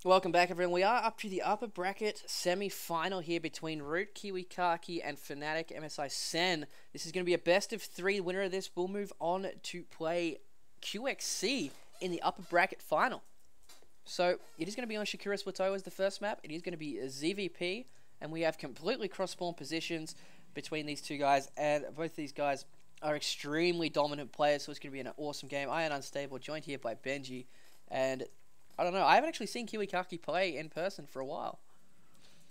Welcome back, everyone. We are up to the upper bracket semi-final here between ROOTKiwikaki and FnaitcSEN. This is going to be a best of three. The winner of this will move on to play QXC in the upper bracket final. So it is going to be on Shakira Swatow as the first map. It is going to be a ZVP, and we have completely cross-spawn positions between these two guys, and both these guys are extremely dominant players, so it's going to be an awesome game. I am Unstable, joined here by Benji, and I don't know. I haven't actually seen Kiwikaki play in person for a while.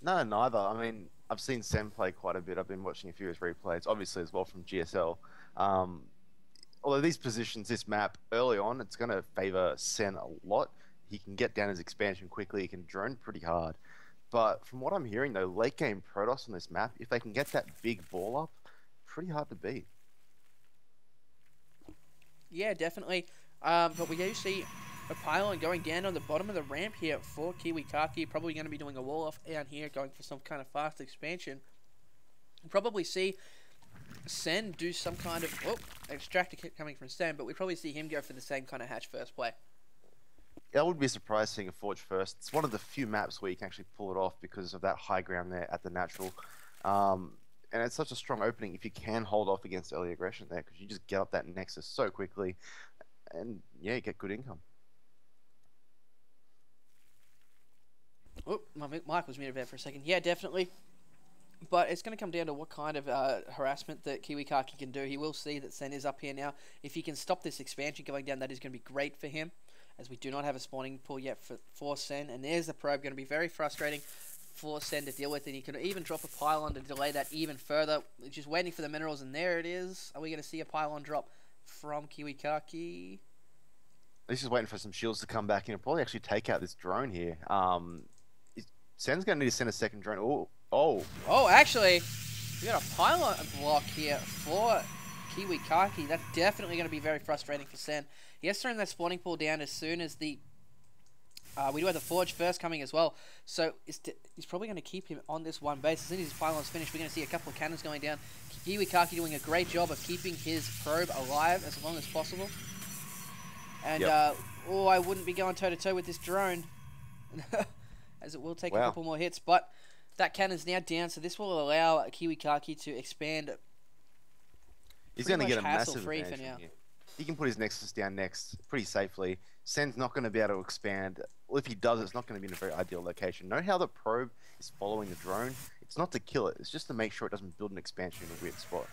No, neither. I mean, I've seen Sen play quite a bit. I've been watching a few of his replays, obviously as well from GSL. Um, Although these positions, this map, early on, it's going to favour Sen a lot. He can get down his expansion quickly. He can drone pretty hard. But from what I'm hearing, though, late game Protoss on this map, if they can get that big ball up, pretty hard to beat. Yeah, definitely. But we do see a pylon going down on the bottom of the ramp here for Kiwikaki. Probably going to be doing a wall off down here, going for some kind of fast expansion. We'll probably see Sen do some kind of extractor kit coming from Sen, but we probably see him go for the same kind of hatch first play. Yeah, I would be surprised seeing a Forge first. It's one of the few maps where you can actually pull it off because of that high ground there at the natural. And it's such a strong opening if you can hold off against early aggression there, because you just get up that nexus so quickly, and yeah, you get good income. Oh, my mic was muted there for a second. Yeah, definitely. But it's going to come down to what kind of harassment that Kiwikaki can do. He will see that Sen is up here now. If he can stop this expansion going down, that is going to be great for him, as we do not have a spawning pool yet for Sen. And there's the probe, going to be very frustrating for Sen to deal with. And he could even drop a pylon to delay that even further. Just waiting for the minerals, and there it is. Are we going to see a pylon drop from Kiwikaki? He's just waiting for some shields to come back in. He'll probably actually take out this drone here. Sen's going to need to send a second drone. Oh, actually, we got a pylon block here for Kiwikaki. That's definitely going to be very frustrating for Sen. He has thrown that spawning pool down as soon as the... we do have the Forge first coming as well. So he's probably going to keep him on this one base. As soon as his pylon's finished, we're going to see a couple of cannons going down. Kiwikaki doing a great job of keeping his probe alive as long as possible. And, yep. I wouldn't be going toe-to-toe with this drone. As it will take a couple more hits. But that cannon's now down, so this will allow Kiwikaki to expand. He's going to get a massive advantage from here. He can put his Nexus down next pretty safely. Sen's not going to be able to expand. Well, if he does, it's not going to be in a very ideal location. Note how the probe is following the drone. It's not to kill it. It's just to make sure it doesn't build an expansion in a weird spot.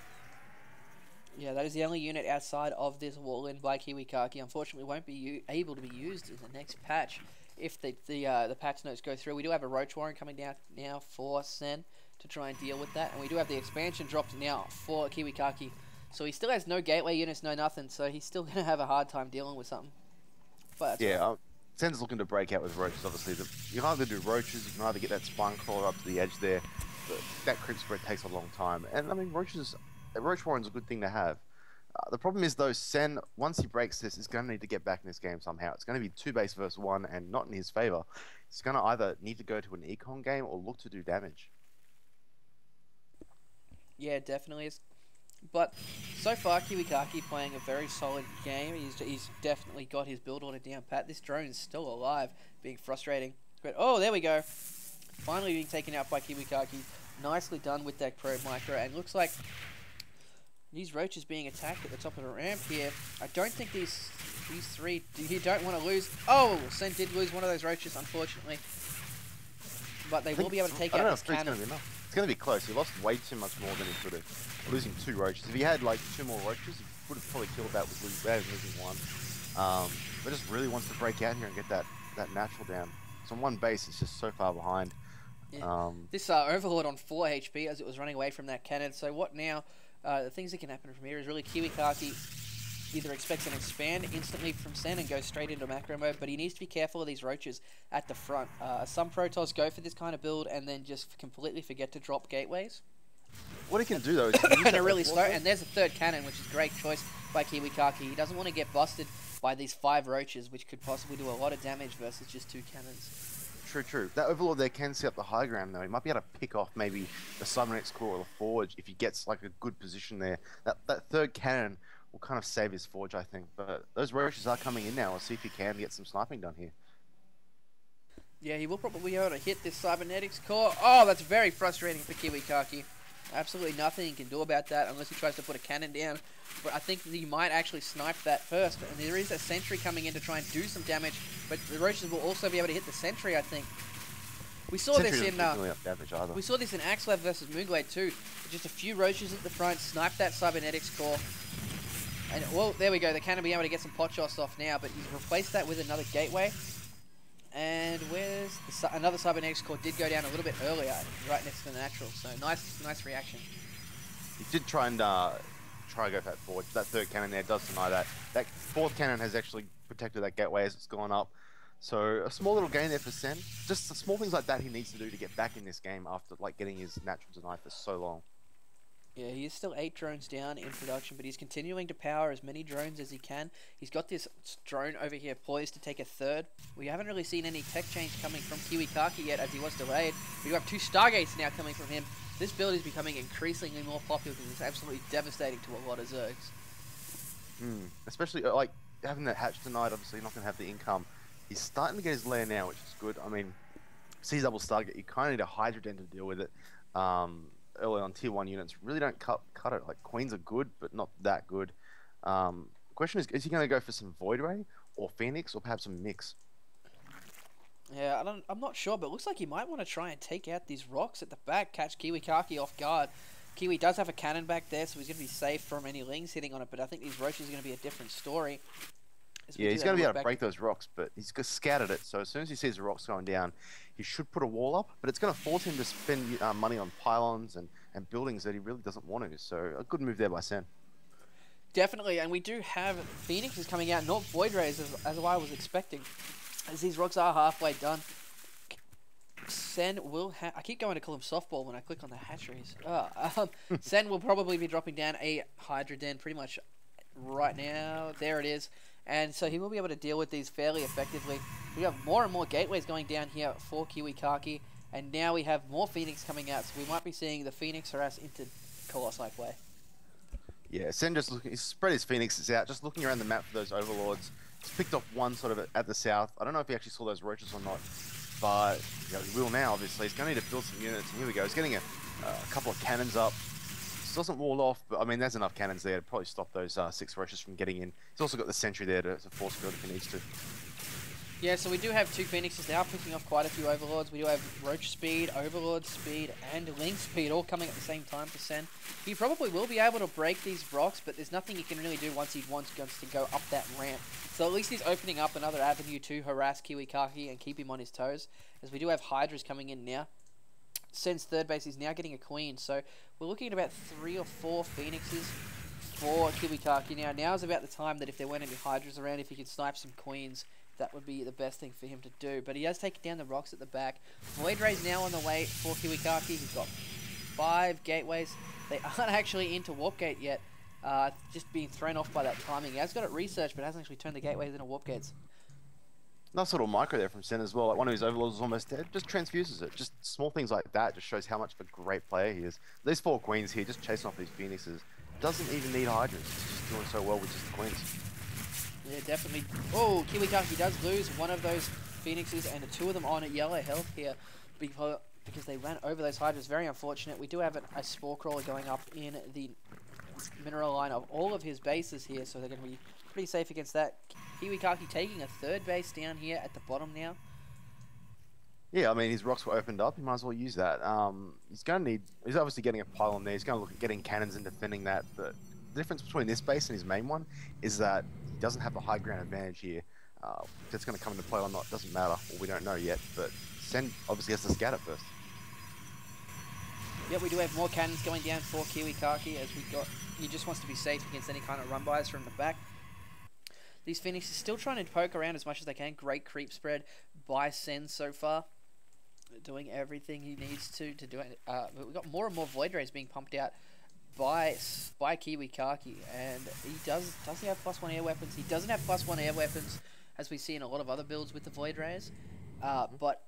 Yeah, that is the only unit outside of this wall-in by Kiwikaki. Unfortunately, won't be able to be used in the next patch if the patch notes go through. We do have a Roach Warren coming down now for Sen to try and deal with that. And we do have the expansion dropped now for Kiwikaki. So he still has no gateway units, no nothing. So he's still going to have a hard time dealing with something. But yeah, Sen's looking to break out with Roaches, obviously. You can either do Roaches, you can either get that Spine Crawler up to the edge there. But that creep spread takes a long time. And I mean, Roach Warren's a good thing to have. The problem is, though, Sen, once he breaks this, is going to need to get back in this game somehow. It's going to be 2 base versus 1 and not in his favor. He's going to either need to go to an econ game or look to do damage. Yeah, definitely is. But so far, Kiwikaki playing a very solid game. He's definitely got his build order down pat. This drone is still alive, being frustrating. But, oh, there we go. Finally being taken out by Kiwikaki. Nicely done with that probe micro. And looks like these roaches being attacked at the top of the ramp here. I don't think these three, you don't want to lose. Oh, Sen did lose one of those roaches, unfortunately. But they will be able to take out this cannon. It's going to be close. He lost way too much more than he could have. Losing 2 roaches. If he had like 2 more roaches, he would have probably killed that with losing 1. But just really wants to break out here and get that natural down. So on one base, it's just so far behind. Yeah. This Overlord on 4 HP as it was running away from that cannon. So what now? The things that can happen from here is really Kiwikaki either expects an expand instantly from Sen and goes straight into macro mode, but he needs to be careful of these roaches at the front. Some Protoss go for this kind of build and then just completely forget to drop gateways. What he can do though is and they're really slow. And there's a 3rd cannon, which is a great choice by Kiwikaki. He doesn't want to get busted by these 5 roaches, which could possibly do a lot of damage versus just 2 cannons. True. That Overlord there can set up the high ground though. He might be able to pick off maybe the Cybernetic Core or the Forge if he gets like a good position there. That 3rd cannon will kind of save his Forge, I think. But those roaches are coming in now. We'll see if he can get some sniping done here. Yeah, he will probably be able to hit this cybernetics core. Oh, that's very frustrating for Kiwikaki. Absolutely nothing he can do about that unless he tries to put a cannon down. But I think that he might actually snipe that first. And there is a sentry coming in to try and do some damage. But the Roaches will also be able to hit the sentry, I think. We saw this in Axlev versus Moonglade too. Just a few Roaches at the front, snipe that cybernetics core. And, well, there we go. The cannon will be able to get some pot shots off now, but he's replaced that with another gateway. And where's another cybernetics core did go down a little bit earlier, right next to the natural. So nice reaction. He did try and go for that forward. That third cannon there does deny that. That fourth cannon has actually protected that gateway as it's gone up. So a small little gain there for Sen. Just the small things like that he needs to do to get back in this game after getting his natural deny for so long. Yeah, he is still 8 drones down in production, but he's continuing to power as many drones as he can. He's got this drone over here poised to take a third. We haven't really seen any tech change coming from Kiwikaki yet, as he was delayed. We have 2 Stargates now coming from him. This build is becoming increasingly more popular because it's absolutely devastating to a lot of Zergs. Especially having that hatch denied, obviously you're not going to have the income. He's starting to get his lair now, which is good. I mean, C double Stargate, you kind of need a Hydra Den to deal with it. Early on tier 1 units really don't cut it. Like Queens are good, but not that good. Question is he going to go for some Void Ray or Phoenix or perhaps a mix? Yeah, I'm not sure, but it looks like he might want to try and take out these rocks at the back, catch Kiwikaki off guard. Kiwi does have a cannon back there, so he's going to be safe from any lings hitting on it, but I think these Roaches are going to be a different story. Yeah, he's going to be able to break those rocks, but he's scattered it, so as soon as he sees the rocks going down, he should put a wall up, but it's going to force him to spend money on pylons and buildings that he really doesn't want to, so a good move there by Sen. Definitely, and we do have Phoenixes coming out, not Void Rays as I was expecting, as these rocks are halfway done. Sen will I keep going to call him softball when I click on the hatcheries. Sen will probably be dropping down a Hydra Den pretty much right now. There it is. And so he will be able to deal with these fairly effectively. We have more and more gateways going down here for Kiwikaki. And now we have more Phoenix coming out. So we might be seeing the Phoenix harass into Colossi play. Yeah, Sen he's spread his Phoenixes out, just looking around the map for those Overlords. He's picked off one sort of at the south. I don't know if he actually saw those Roaches or not. But he will now, obviously. He's going to need to build some units. And here we go. He's getting a couple of cannons up. Doesn't wall off, but I mean, there's enough cannons there to probably stop those 6 Roaches from getting in. He's also got the sentry there to force build if he needs to. Yeah, so we do have 2 Phoenixes. They are picking off quite a few Overlords. We do have Roach speed, Overlord speed, and Ling speed all coming at the same time for Sen. He probably will be able to break these rocks, but there's nothing he can really do once he wants to go up that ramp. So at least he's opening up another avenue to harass Kiwikaki and keep him on his toes, as we do have Hydras coming in now. Sen's third base is now getting a Queen, so we're looking at about 3 or 4 Phoenixes for Kiwikaki. Now is about the time that if there weren't any Hydras around, if he could snipe some Queens, that would be the best thing for him to do. But he has taken down the rocks at the back. Void Ray's now on the way for Kiwikaki. He's got 5 gateways. They aren't actually into Warp Gate yet, just being thrown off by that timing. He has got it researched, but hasn't actually turned the gateways into Warp Gates. Nice little micro there from Sen as well. Like one of his Overlords is almost dead. Just transfuses it. Just small things like that just shows how much of a great player he is. These 4 Queens here, just chasing off these Phoenixes. Doesn't even need Hydras. He's just doing so well with just the Queens. Yeah, definitely. Oh, Kiwikaki does lose one of those Phoenixes and 2 of them on yellow health here because they ran over those Hydras. Very unfortunate. We do have a Spore Crawler going up in the mineral line of all of his bases here, so they're going to be pretty safe against that. Kiwikaki taking a 3rd base down here at the bottom now. Yeah, I mean, his rocks were opened up. He might as well use that. He's obviously getting a pylon there. He's going to look at getting cannons and defending that. But the difference between this base and his main one is that he doesn't have the high ground advantage here. If it's going to come into play or not doesn't matter. Well, we don't know yet. But Sen obviously has to scatter first. Yeah, we do have more cannons going down for Kiwikaki as he just wants to be safe against any kind of run-bys from the back. These Phoenixes still trying to poke around as much as they can. Great creep spread by Sen so far. Doing everything he needs to do it. But we've got more and more Void Rays being pumped out by Kiwikaki. And he does he have +1 air weapons? He doesn't have +1 air weapons, as we see in a lot of other builds with the Void Rays. But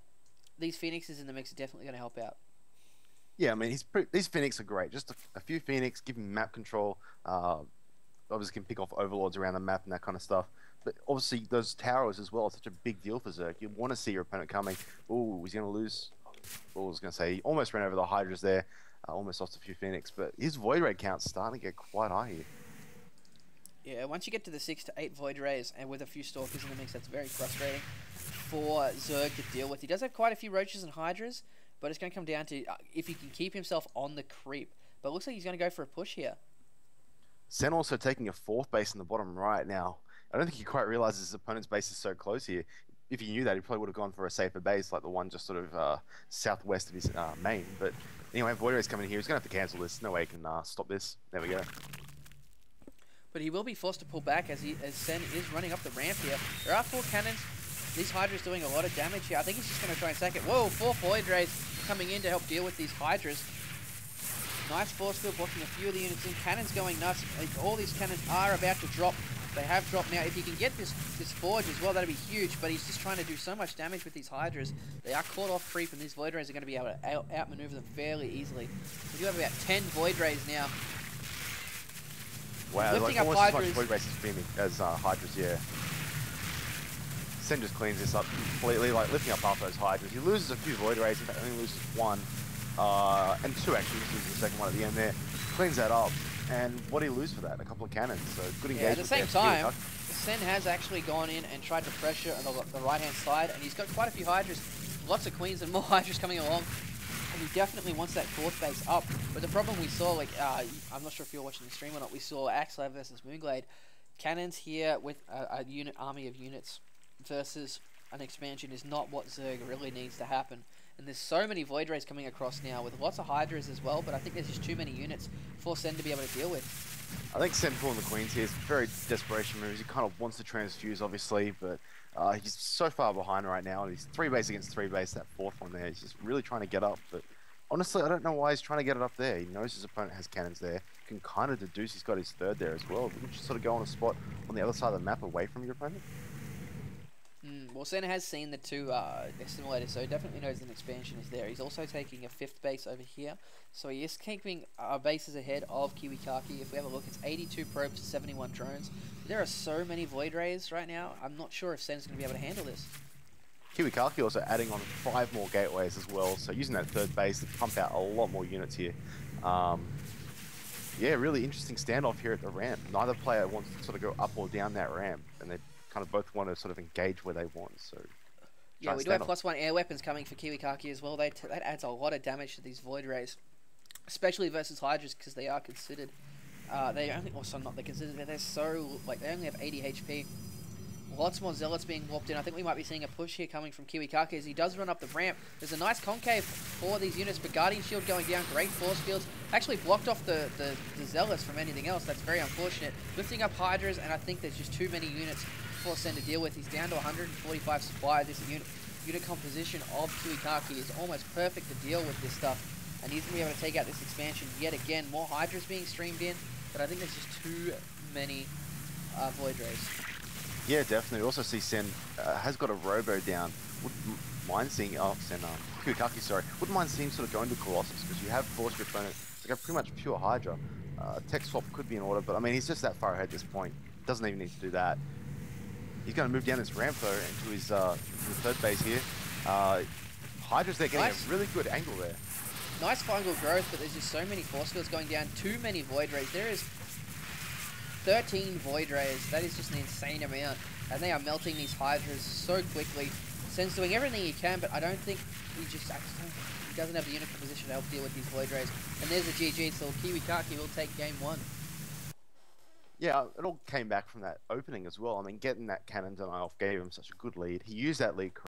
these Phoenixes in the mix are definitely going to help out. Yeah, I mean, these Phoenix are great. Just a few Phoenix, give him map control. Obviously can pick off Overlords around the map and that kind of stuff. But obviously, those towers as well are such a big deal for Zerg. You want to see your opponent coming. Ooh, he's going to lose. Well, I was going to say, he almost ran over the Hydras there. Almost lost a few Phoenix. But his Void Ray count's starting to get quite high here. Yeah, once you get to the 6 to 8 Void Rays, and with a few Stalkers in the mix, that's very frustrating for Zerg to deal with. He does have quite a few Roaches and Hydras, but it's going to come down to if he can keep himself on the creep. But it looks like he's going to go for a push here. Sen also taking a 4th base in the bottom right now. I don't think he quite realizes his opponent's base is so close here. If he knew that, he probably would have gone for a safer base, like the one just sort of southwest of his main. But anyway, Void Ray's coming in here. He's going to have to cancel this. No way he can stop this. There we go. But he will be forced to pull back as Sen is running up the ramp here. There are 4 cannons. These Hydras doing a lot of damage here. I think he's just going to try and sack it. Whoa, 4 Void Rays coming in to help deal with these Hydras. Nice force field blocking a few of the units in. Cannons going nuts. All these cannons are about to drop. They have dropped now. If he can get this Forge as well, that'd be huge. But he's just trying to do so much damage with these Hydras. They are caught off creep, and these Void Rays are going to be able to outmaneuver them fairly easily. We do have about 10 Void Rays now. Wow, lifting like up almost Hydras. as much Void Rays as Hydras, yeah. Sen just cleans this up completely, like lifting up half those Hydras. He loses a few Void Rays, in fact, only loses 1. And 2 actually, he loses the second one at the end there. Cleans that up. And what do you lose for that? A couple of cannons, so good engagement. Yeah, at the same time, Sen has actually gone in and tried to pressure on the right-hand side, and he's got quite a few Hydras, lots of Queens and more Hydras coming along, and he definitely wants that 4th base up. But the problem we saw, like, I'm not sure if you're watching the stream or not, we saw Axelab versus Moonglade, cannons here with a unit army of units versus an expansion is not what Zerg really needs to happen. And there's so many Void Rays coming across now with lots of Hydras as well, but I think there's just too many units for Sen to be able to deal with. I think Sen pulling the Queens here is very desperation moves. He kind of wants to transfuse, obviously, but he's so far behind right now. And he's 3 base against 3 base, that 4th one there. He's just really trying to get up, but honestly, I don't know why he's trying to get it up there. He knows his opponent has cannons there. Can kind of deduce he's got his 3rd there as well. Wouldn't you sort of go on a spot on the other side of the map away from your opponent? Well, Sen has seen the 2 simulators, so he definitely knows an expansion is there. He's also taking a 5th base over here, so he is keeping bases ahead of Kiwikaki. If we have a look, it's 82 probes to 71 drones. There are so many Void Rays right now. I'm not sure if Sen's going to be able to handle this. Kiwikaki also adding on 5 more gateways as well, so using that 3rd base to pump out a lot more units here. Yeah, really interesting standoff here at the ramp. Neither player wants to sort of go up or down that ramp, and they kind of both want to sort of engage where they want. So yeah, we do have +1 air weapons coming for Kiwikaki as well. That adds a lot of damage to these Void Rays, especially versus Hydras, because they are considered. They only also not they're considered. They're so like they only have 80 HP. Lots more Zealots being warped in. I think we might be seeing a push here coming from Kiwikaki as he does run up the ramp. There's a nice concave for these units, but Guardian Shield going down. Great force fields. Actually blocked off the Zealots from anything else. That's very unfortunate. Lifting up Hydras, and I think there's just too many units for Sen to deal with. He's down to 145 supply. This unit composition of Kiwikaki is almost perfect to deal with this stuff. And he's going to be able to take out this expansion yet again. More Hydras being streamed in, but I think there's just too many Void Rays. Yeah, definitely. We also see Sen has got a Robo down. Wouldn't mind seeing Kiwikaki, sorry. Wouldn't mind seeing sort of going to Colossus because you have forced your opponent to go pretty much pure Hydra. Tech swap could be in order, but I mean he's just that far ahead at this point. Doesn't even need to do that. He's going to move down this ramp though into his 3rd base here. Hydra's there getting a really good angle there. Nice fungal growth, but there's just so many force fields going down. Too many Void Rays. There is 13 Void Rays. That is just an insane amount. And they are melting these Hydras so quickly. Sen's doing everything he can, but I don't think he doesn't have the unit composition to help deal with these Void Rays. And there's a GG, so Kiwikaki will take game 1. Yeah, it all came back from that opening as well. I mean, getting that cannon deny off gave him such a good lead. He used that lead